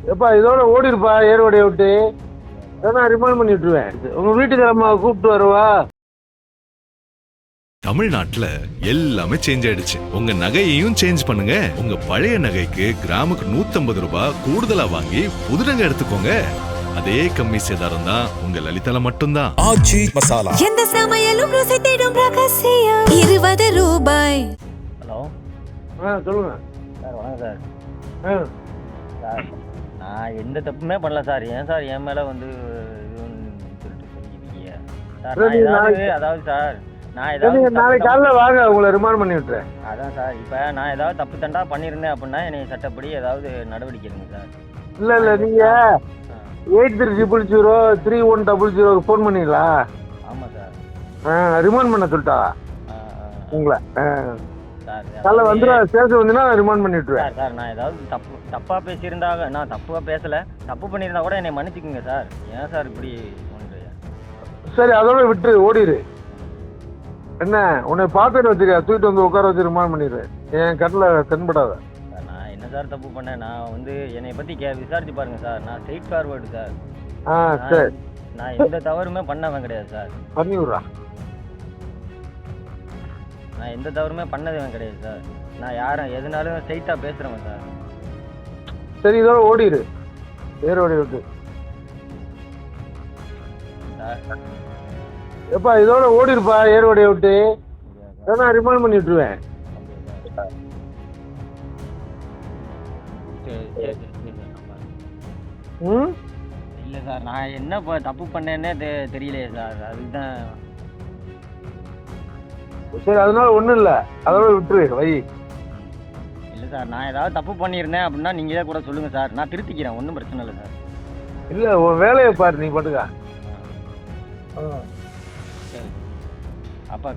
எப்பா இதோட ஓடிருப்பா ஏர்வாடியை விட்டு. ஏன்னா ரிமைண்ட் பண்ணி விட்டுருவேன். உங்க வீட்டுக்காரம்மா கூப்பிட்டு வருவா. தமிழ்நாட்டுல எல்லாமே சேஞ்ச் ஆயிடுச்சு. உங்க நகையையும் சேஞ்ச் பண்ணுங்க. உங்க பழைய நகைக்கு கிராமுக்கு 150 ரூபாய் கூடுதலா வாங்கி புது நகை எடுத்துக்கோங்க. அதே கம்மி சேதாரம் தான் உங்க லலிதால மட்டும்தான். ஆச்சி மசாலா. எந்த சமையலும் ருசி தேடும் ரகசியம் 20 ரூபாய். ஹலோ சொல்லுங்க சார். வணக்கம் ஆ. சார். நான் எந்த தப்புமே பண்ணல சார். ஏன் சார் என் மேலே வந்து இதுன்னு சொல்லிட்டு சொல்லிக்கிறீங்க சார்? நான் சரி, அதாவது சார் நான் நீங்க ஏதாவது நாளைக்கு காலைல வாங்க, உங்களை ரிமைண்ட் பண்ணி விட்டுறேன். அதான் சார், இப்போ நான் ஏதாவது தப்பு தண்டா பண்ணியிருந்தேன் அப்படின்னா என்னை சட்டப்படி ஏதாவது நடவடிக்கை எடுங்க சார். இல்ல நீங்க 83003100 ஃபோன் பண்ணீங்களா? ஆமாம் சார். ரிமைண்ட் பண்ண சொல்லிட்டா உங்களை? சார் காலைல வந்துடும். ஸ்டேஷன் வந்துன்னா ரிமைண்ட் பண்ணி விட்டுருவேன். சார் சார் நான் ஏதாவது தப்பாக பேசியிருந்தாங்க, நான் தப்பாக பேசலை, தப்பு பண்ணியிருந்தா கூட என்னை மன்னிச்சுக்குங்க சார். ஏன் சார் இப்படி பண்ணுறீங்க? சரி அதோட விட்டுரு, ஓடிடு. என்ன உன்னை பார்த்துன்னு வச்சுக்க, தூக்கிட்டு வந்து உட்கார வச்சு ரிமைண்ட் பண்ணிடுறேன். என் கண்ணில் தென்படாத. சார் நான் என்ன சார் தப்பு பண்ணேன்? நான் வந்து என்னை பற்றி விசாரிச்சு பாருங்க சார். நான் ஸ்ட்ரெயிட் ஃபார்வர்டு சார். சரி நான் எந்த தவறுமே பண்ணவன் கிடையாது சார். பண்ணி விட்றா. நான் எந்த தவறுமே பண்ணதவன் கிடையாது சார். நான் யாரும் எதுனாலும் ஸ்ட்ரெயிட்டாக பேசுகிறவன் சார். சரி இதோட ஓடிடு, ஏர்வாடி விட்டு. சார் எப்பா இதோட ஓடிருப்பா ஏர்வாடியை விட்டு. ஏன்னா ரிமைண்ட் பண்ணி விட்டுருவேன். சரி சரி சரி சார். ம் இல்லை சார், நான் என்ன இப்போ தப்பு பண்ணேன்னே தெரியலையே சார். அதுதான். சரி அதனால ஒன்றும் இல்லை, அதோட விட்டுரு வை. இல்லை சார், நான் ஏதாவது தப்பு பண்ணியிருந்தேன் அப்படின்னா நீங்களே கூட சொல்லுங்கள் சார். நான் திருத்திக்கிறேன், ஒன்றும் பிரச்சனை இல்லை சார். இல்லை உன் வேலையை பாரு, நீ பாட்டுக்கா. சரி. அப்போ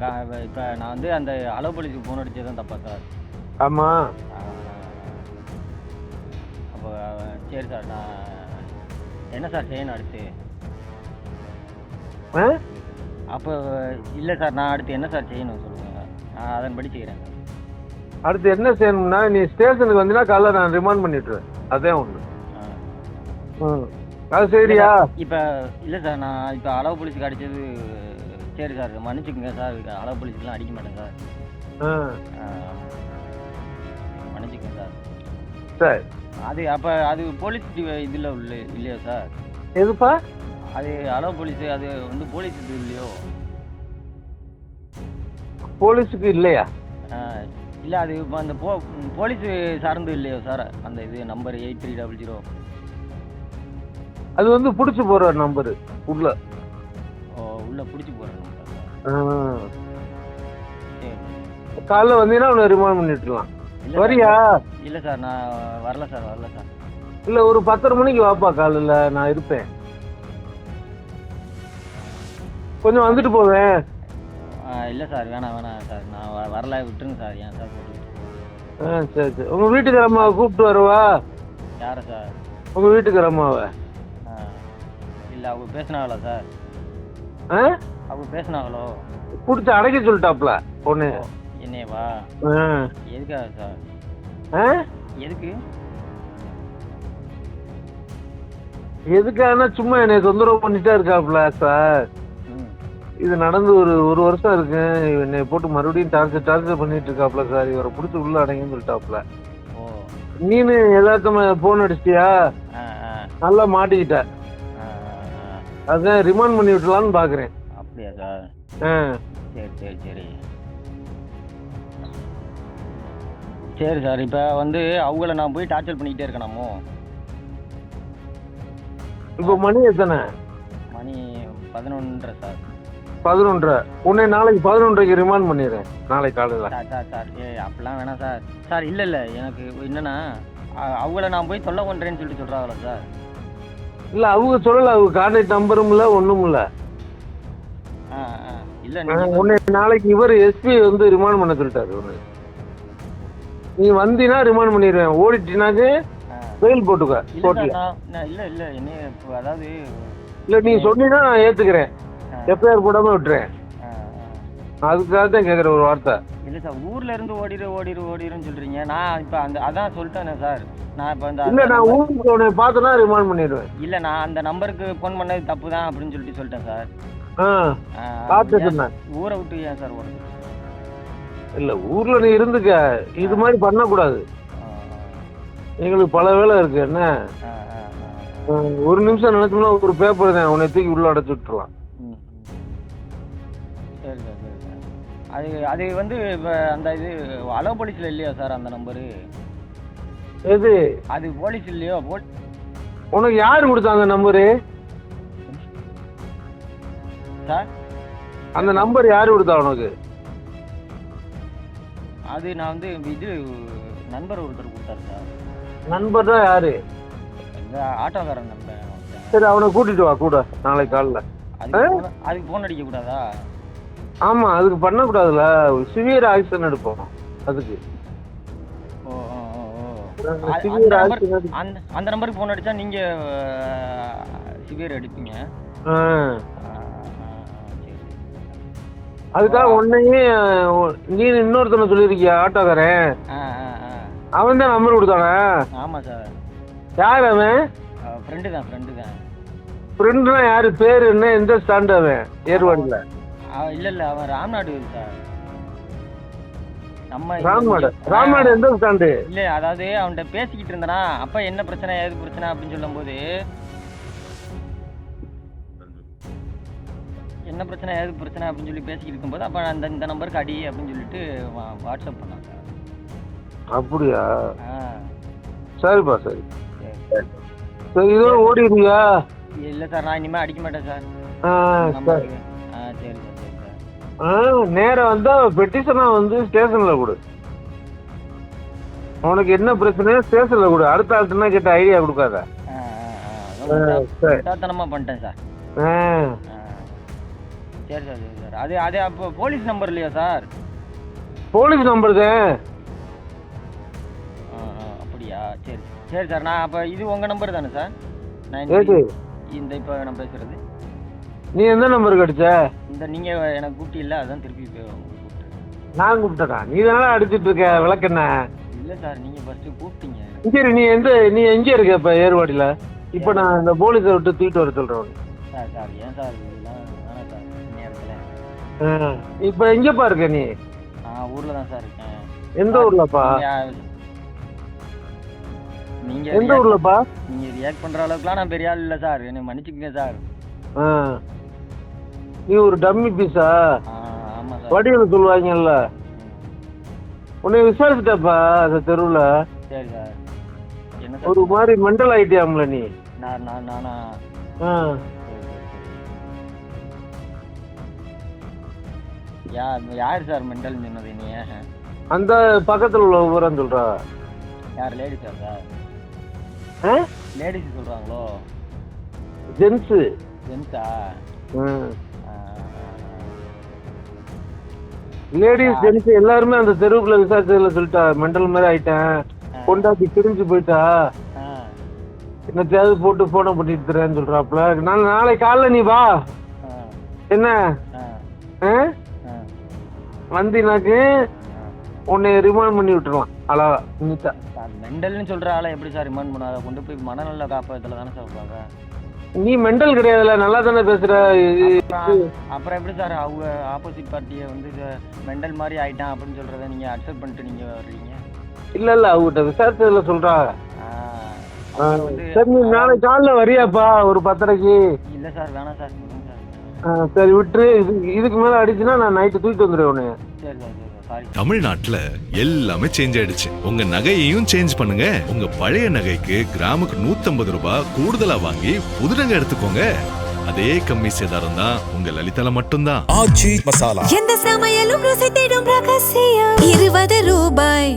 இப்போ நான் வந்து அந்த அளவு போலீஸுக்கு ஃபோன் அடிச்சது தான் தப்பா சார்? ஆமாம். அப்போ சரி சார், நான் என்ன சார் செய்யணும் அடுத்து? அப்போ இல்லை சார், நான் அடுத்து என்ன சார் செய்யணும் சொல்லுங்கள், நான் அதன் படிச்சுக்கிறேன். அடுத்து என்ன செய்யணும்னா, நீ ஸ்டேஷனுக்கு வந்தீங்கன்னா காலைல நான் ரிமைண்ட் பண்ணிட்டுருவேன். அதே ஒன்று. அது சரியா? இப்போ இல்லை சார், நான் இப்போ அளவு போலீஸுக்கு அடித்தது சரி சார், மன்னிச்சுக்கோங்க சார். அளவு போலீஸுக்கெலாம் அடிக்க மாட்டேன் சார். மன்னிச்சுக்கோங்க சார். சரி அது அப்போ அது போலீஸ் இதில் இல்லையா சார்? எதுப்பா? அது அளவு போலீஸு, அது வந்து போலீஸ் இது இல்லையோ? போலீஸுக்கு இல்லையா? இல்லை அது இப்போ அந்த போலீஸு சார்ந்து இல்லையோ சார் அந்த இது நம்பர் 8300? அது வந்து பிடிச்சி போகிற நம்பரு உள்ள. உள்ளே பிடிச்சி போகிற நம்பர். சரி. காலைல வந்தீங்கன்னா உன்னை ரிமைண்ட் பண்ணிட்டுலாம். வரியா? இல்லை சார், நான் வரல சார். இல்லை ஒரு 10:30 மணிக்கு வாப்பா, காலையில் நான் இருப்பேன். கொஞ்சம் வந்துட்டு போவேன். இல்லை சார், வேணாம் சார், நான் வரல, விட்டுருங்க சார். ஏன் சார் போட்டு? சரி உங்கள் வீட்டுக்காரம்மாவை கூப்பிட்டு வருவா. யாரை சார்? உங்கள் வீட்டுக்காரம்மாவை. இல்லை அவங்க பேசினாங்களா சார்? அவங்க பேசினாங்களோ? பிடிச்சி அடைக்க சொல்லிட்டாப்ல பொண்ணு. என்னையவா? எதுக்காக சார்? எதுக்கு? எதுக்காகனா சும்மா என்னை தொந்தரவு பண்ணிட்டே இருக்காப்ல சார். இது நடந்து ஒரு வருஷம் இருக்கு. என்னை போட்டு மறுபடியும் டார்ச்சர் பண்ணிட்டு இருக்காப்ல சார். இவரை பிடிச்சி உள்ள அடைங்கன்னு சொல்லிட்டாப்ல. நீனு எல்லாத்துமே போன் அடிச்சிட்டியா? நல்லா மாட்டிக்கிட்ட. அதான் ரிமைண்ட் பண்ணி விட்டுலான்னு பாக்குறேன். அப்படியா சார்? சரி சார். இப்போ வந்து அவங்கள நான் போய் டார்ச்சர் பண்ணிக்கிட்டே இருக்கணுமோ? இப்போ மணி எத்தனை? மணி 11:30 சார். 11:30. உன்னை நாளைக்கு 11:30க்கு ரிமைண்ட் பண்ணிடுறேன், நாளைக்கு காலையில். சார் அப்படிலாம் வேணாம் சார். சார் இல்லை எனக்கு என்னன்னா, அவங்கள நான் போய் தொல்லை பண்ணுறேன்னு சொல்லிட்டு சொல்கிறாங்களா சார்? இல்லை அவங்க சொல்லலை, அவங்க கான்டாக்ட் நம்பரும் இல்லை ஒன்றும் இல்லை. இல்லை உன்னை நாளைக்கு இவர் எஸ்பி வந்து ரிமைண்ட் பண்ண சொல்லிட்டாரு. ஒன்று நீ வந்தீங்கன்னா ரிமைண்ட் பண்ணிடுவேன், ஓடிட்டினாக்கு பெயில் போட்டுக்க கோர்ட்டில். இல்லை என்ன அதாவது இல்லை நீ சொன்னீங்கன்னா நான் ஏற்றுக்கிறேன், எஃப்ஐஆர் போடாமல் விட்டுறேன். அதுக்காக தான் கேட்குற ஒரு வார்த்தை. இல்லை சார், ஊரில் இருந்து ஓடிடுன்னு சொல்கிறீங்க. நான் இப்போ அதான் சொல்லிட்டேனே சார். நான் இப்போ இல்ல இந்த நான் ஊருக்கு உன்னை பார்த்தனா ரிமாண்ட் பண்ணிடுவேன். இல்லை நான் அந்த நம்பருக்கு ஃபோன் பண்ணது தப்பு தான் அப்படின்னு சொல்லிட்டேன் சார். பார்த்துட்டு இருந்தேன். ஊரை விட்டு ஏன் சார் ஓடுது? இல்ல ஊர்ல நீ இருந்துக்க, இது மாதிரி பண்ணக்கூடாது. எங்களுக்கு பல வேலை இருக்கு. என்ன ஒரு நிமிஷம் நினைச்சோம்னா ஒரு பேப்பர் தான் உன்னை தூக்கி உள்ள அடைச்சு விட்டுருலாம். சரி சார் சரி சார். அது அது வந்து இப்போ அந்த இது அலோ போலீஸில் இல்லையா சார் அந்த நம்பரு? எது அது போலீஸ் இல்லையோ? உனக்கு யாரு கொடுத்தா அந்த நம்பரு? சார் அந்த நம்பர் யாரு கொடுத்தா உனக்கு? அது நான் வந்து இது நண்பர் ஒருத்தர் கொடுத்தாரு சார். நண்பர் தான் யாரு? இந்த ஆட்டோக்காரன் நண்பர். சரி அவனை கூட்டிட்டு வா கூட நாளைக்கு காலைல. அதுக்கு ஃபோன் அடிக்க கூடாதா? ஆமா அதுக்கு பண்ணக்கூடாதுல, சிவியர் ஆக்ஷன் எடுப்போம் அதுக்கு. ஓ ஓ சிவியர் ஆக்ஷன் எடுப்போம். அந்த நம்பருக்கு ஃபோன் அடிச்சா நீங்க சிவியர் அடிப்பீங்க. அதுக்காக உன்னையும் நீ இன்னொருத்தனை சொல்லியிருக்கியா ஆட்டோக்காரன்? அவன் தான் நம்பர் கொடுத்தானே? ஆமா சார். யார் அவன்? ஃப்ரெண்டு தான். ஃப்ரெண்டுனா யாரு? பேரு என்ன? எந்த ஸ்டாண்ட் அவன்? ஏர்வாடியில்? இல்ல அவன் ராம்நாடு சார். நம்ம ராம்நாடு எந்த ஸ்டாண்டு? இல்ல அதாவது அவன்கிட்ட பேசிக்கிட்டு இருந்தானா அப்ப என்ன பிரச்சனை ஏது பிரச்சனை அப்படின்னு சொல்லும் போது என்ன பிரச்சனை ஏது பிரச்சனை அப்படின்னு சொல்லி பேசிக்கிட்டு இருக்கும்போது அப்ப அந்த இந்த நம்பருக்கு அடி அப்படின்னு சொல்லிட்டு வாட்ஸ்அப் பண்ணாங்க. அப்படியா? சரிப்பா சரி சரி. இதோட ஓடிடுவியா? இல்ல சார் நான் இனிமே அடிக்க மாட்டேன் சார். சரி சரி சார். நேரம் வந்தா பெட்டிஷனா வந்து ஸ்டேஷன்ல கொடு. உனக்கு என்ன பிரச்சனை ஸ்டேஷன்ல கொடு. அடுத்த ஆள்கிட்ட கேட்ட ஐடியா கொடுக்காத. தனமா பண்ணிட்டேன் சார். சரி சார் சரி சார். அது அது அப்போ போலீஸ் நம்பர் இல்லையா சார்? போலீஸ் நம்பர் தான். அப்படியா? சரி சரி சார். நான் அப்போ இது உங்கள் நம்பர் தானே சார்? நான் இந்த இப்போ நான் பேசுகிறது. நீ எந்த நம்பருக்கு அடிச்ச? இந்த நீங்கள் எனக்கு கூப்பிட்டு இல்லை அதான் திருப்பி நான் கூப்பிட்டேனா? நீ தானே அடிச்சிட்டு இருக்க விளக்கெண்ண? இல்லை சார் நீங்கள் ஃபஸ்ட்டு கூப்பிட்டீங்க. சரி நீ எங்கே இருக்க இப்போ ஏர்வாடியில்? இப்போ நான் இந்த போலீஸை விட்டு தூக்கிட்டு வர சொல்கிறேன். சார் சார் ஏன் சார் இதெல்லாம் வேணாம் சார் நேரத்தில். இப்போ எங்கேப்பா இருக்க நீ? நான் ஊரில் தான் சார் இருக்கேன். எந்த ஊர்லப்பா? நீங்கள் எந்த ஊர்லப்பா? நீங்கள் ரியாக்ட் பண்ணுற அளவுக்குலாம் நான் பெரிய ஆள் இல்லை சார், என்னை மன்னிச்சுக்கங்க சார். நீ ஒரு டம்மி பீஸா? ஆமாம் சார். வடிவில் சொல்லுவாங்கல்ல, உன்னை விசாரிச்சுட்டாப்பா அந்த தெருவில். சரி சார். என்ன ஒரு மாதிரி மெண்டல் ஆயிட்டியாம்ல நீ? நானா? யார் சார் மெண்டல் சொன்னது நீ? அந்த பக்கத்தில் உள்ள ஊரான்னு சொல்றா. யார் லேடிஸா சார்? லேடிஸ் சொல்றாங்களோ? ஜென்ஸா? லேடிஸ் ஜென்ஸ் எல்லாருமே அந்த தெருவுக்குள்ள விசாரிச்சதுல சொல்லிட்டா மெண்டல் மாதிரி ஆயிட்டேன், கொண்டாட்டி பிரிஞ்சு போயிட்டா, என்னத்தையாவது போட்டு போன பண்ணிட்டு தரேன்னு சொல்றாப்ல. நான் நாளை காலைல நீ வா. என்ன வந்தினாக்கு உன்னை ரிமாண்ட் பண்ணி விட்டுருவான். அளவா நீட்டா. மெண்டல்னு சொல்ற ஆளை எப்படி சார் ரிமாண்ட் பண்ணாத? கொண்டு போய் மனநல காப்பகத்துல தானே சார் பார்க்க. நீ மெண்டல் கிடையாதுல, நல்லா தானே பேசுற. அப்புறம் எப்படி சார் அவங்க ஆப்போசிட் பார்ட்டியை வந்து மெண்டல் மாதிரி ஆயிட்டான் அப்படின்னு சொல்றத நீங்க அக்செப்ட் பண்ணிட்டு நீங்க வர்றீங்க? இல்ல அவங்ககிட்ட விசாரிச்சதுல சொல்றா. சரி நீ நாளை காலைல வரியாப்பா ஒரு 10:30க்கு? இல்ல சார் வேணாம் சார். சரி விட்டுரு. இதுக்கு மேல அடிச்சுன்னா நான் நைட்டு தூக்கிட்டு வந்துடுவேன் உன்னை. சரி சார் சாரி. தமிழ்நாட்டுல எல்லாமே சேஞ்ச் ஆயிடுச்சு. உங்க நகையையும் சேஞ்ச் பண்ணுங்க. உங்க பழைய நகைக்கு கிராமுக்கு 150 ரூபாய் கூடுதலா வாங்கி புது நகை எடுத்துக்கோங்க. அதே கம்மி சேதாரம் தான் உங்க லலிதால மட்டும்தான். எந்த சமையலும் ருசி தேடும் ரகசியம் 20 ரூபாய்.